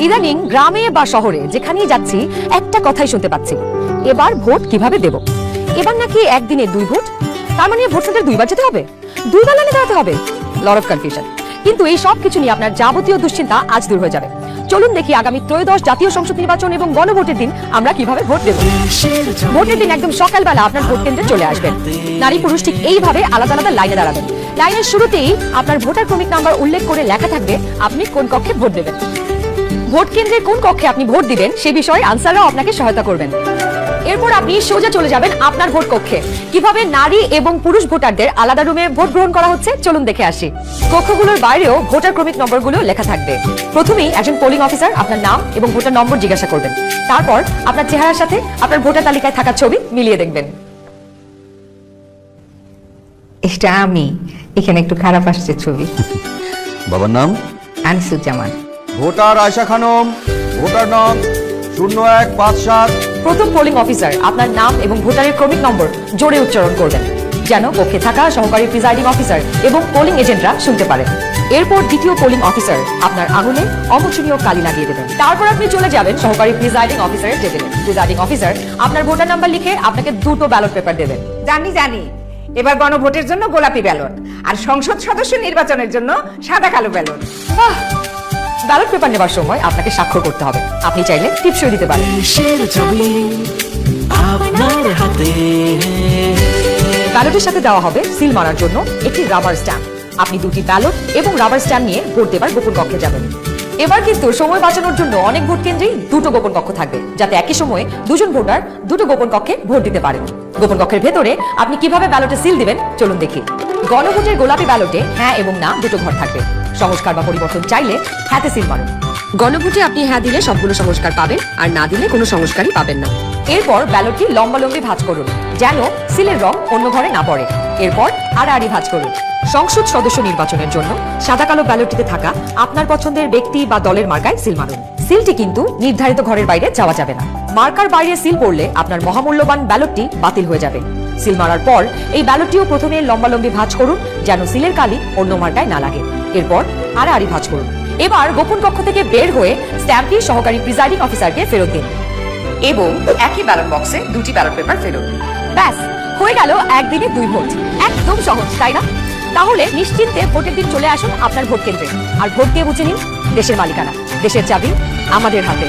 ইদানিং গ্রামে বা শহরে যেখানেই যাচ্ছি একটা কথাই শুনতে পাচ্ছি, এবার ভোট কিভাবে দেব। এবার নাকি একদিনে 2 ভোট, তার মানে ভোট সেন্টারে 2 বার যেতে হবে, 2 বার লাইনে দাঁড়াতে হবে। Lot of confusion. কিন্তু এই সব কিছু নিয়ে আপনার যাবতীয় দুশ্চিন্তা আজ দূর হয়ে যাবে। চলুন দেখি আগামী ত্রয়োদশ জাতীয় সংসদ নির্বাচন এবং গণভোটের দিন আমরা কিভাবে ভোট দেব। ভোটের দিন একদম সকালবেলা আপনার ভোট কেন্দ্রে চলে আসবেন। নারী পুরুষ ঠিক এইভাবে আলাদা আলাদা লাইনে দাঁড়াবেন। লাইনের শুরুতেই আপনার ভোটার ক্রমিক নাম্বার উল্লেখ করে লেখা থাকবে আপনি কোন কক্ষে ভোট দেবেন। ভোট কেন্দ্রে কোন কক্ষে আপনি ভোট দিবেন সে বিষয়ে আনসাররাও আপনাকে সহায়তা করবেন। এরপর আপনি সোজা চলে যাবেন আপনার ভোট কক্ষে। কিভাবে নারী এবং পুরুষ ভোটারদের আলাদা রুমে ভোট গ্রহণ করা হচ্ছে চলুন দেখে আসি। কক্ষগুলোর বাইরেও ভোটার ক্রমিক নম্বরগুলো লেখা থাকবে। প্রথমেই একজন পোলিং অফিসার আপনার নাম এবং ভোটার নম্বর জিজ্ঞাসা করবেন। তারপর আপনার চেহারার সাথে আপনার ভোটার তালিকায় থাকা ছবি মিলিয়ে দেখবেন। এটা আমি, এখানে একটু খারাপ আসছে ছবি। বাবার নাম আনিসুজ্জামান। ভোটার আয়শা খানম, ভোটার নাম 0157। প্রথম পোলিং অফিসার আপনার নাম এবং ভোটারের ক্রমিক নম্বর জোরে উচ্চারণ করবেন যেন কক্ষে থাকা সহকারী প্রিজাইডিং অফিসার এবং পোলিং এজেন্টরা শুনতে পারেন। এরপর দ্বিতীয় পোলিং অফিসার আপনার আঙুলে অমোচনীয় কালি লাগিয়ে দেবেন। তারপর আপনি চলে যাবেন সহকারী প্রিজাইডিং অফিসারের টেবিলে। প্রিজাইডিং অফিসার আপনার ভোটার নাম্বার লিখে আপনাকে 2টো ব্যালট পেপার দেবেন। জানি এবার গণভোটের জন্য গোলাপি ব্যালট আর সংসদ সদস্য নির্বাচনের জন্য সাদা কালো ব্যালট। ব্যালট পেপার নেবার সময় আপনাকে স্বাক্ষর করতে হবে। আপনি চাইলে টিপসই দিতে পারেন। ব্যালটের সাথে দেওয়া হবে সিল মারার জন্য একটি রাবার স্ট্যাম্প। আপনি 2টি ব্যালট এবং রাবার স্ট্যাম্প নিয়ে ভোট দেবার গোপন কক্ষে যাবেন। এবার কিন্তু সময় বাঁচানোর জন্য অনেক ভোট কেন্দ্রেই 2টো গোপন কক্ষ থাকবে, যাতে একই সময়ে 2জন ভোটার 2টো গোপন কক্ষে ভোট দিতে পারেন। গোপন কক্ষের ভেতরে আপনি কিভাবে ব্যালটে সিল দিবেন চলুন দেখি। গণভোটের গোলাপি ব্যালটে হ্যাঁ এবং না 2টো ঘর থাকবে। সংস্কার বা পরিবর্তন চাইলে হ্যাঁতে সিল মারুন। গণভোটে আপনি হ্যাঁ দিলে সবগুলো সংস্কার পাবেন, আর না দিলে কোনো সংস্কারই পাবেন না। এরপর ব্যালটটি লম্বালম্বি ভাঁজ করুন যেন সিলের রং অন্য ঘরে না পড়ে। এরপর আড়াআড়ি ভাঁজ করুন। সংসদ সদস্য নির্বাচনের জন্য সাদা কালো ব্যালটটিতে থাকা আপনার পছন্দের ব্যক্তি বা দলের মার্কায় সিল মারুন। সিলটি কিন্তু নির্ধারিত ঘরের বাইরে যাওয়া যাবে না। মার্কার বাইরে সিল পড়লে আপনার মহামূল্যবান ব্যালটটি বাতিল হয়ে যাবে। সিল মারার পর এই ব্যালটটিও প্রথমে লম্বালম্বি ভাঁজ করুন যেন সিলের কালি অন্য মার্কায় না লাগে। এরপর আড়াআড়ি ভাঁজ করুন। এবার গোপন কক্ষ থেকে বের হয়ে স্ট্যাম্পটি সহকারী প্রিজাইডিং অফিসারকে ফেরত দিন এবং একই ব্যালট বক্সে 2টি ব্যালট পেপার ফেরত। ব্যাস হয়ে গেল একদিনে 2 ভোট। একদম সহজ, তাই না? তাহলে নিশ্চিন্তে ভোটের দিন চলে আসুন আপনার ভোট কেন্দ্রে আর ভোট দিয়ে বুঝে নিন দেশের মালিকানা। দেশের চাবি আমাদের হাতে।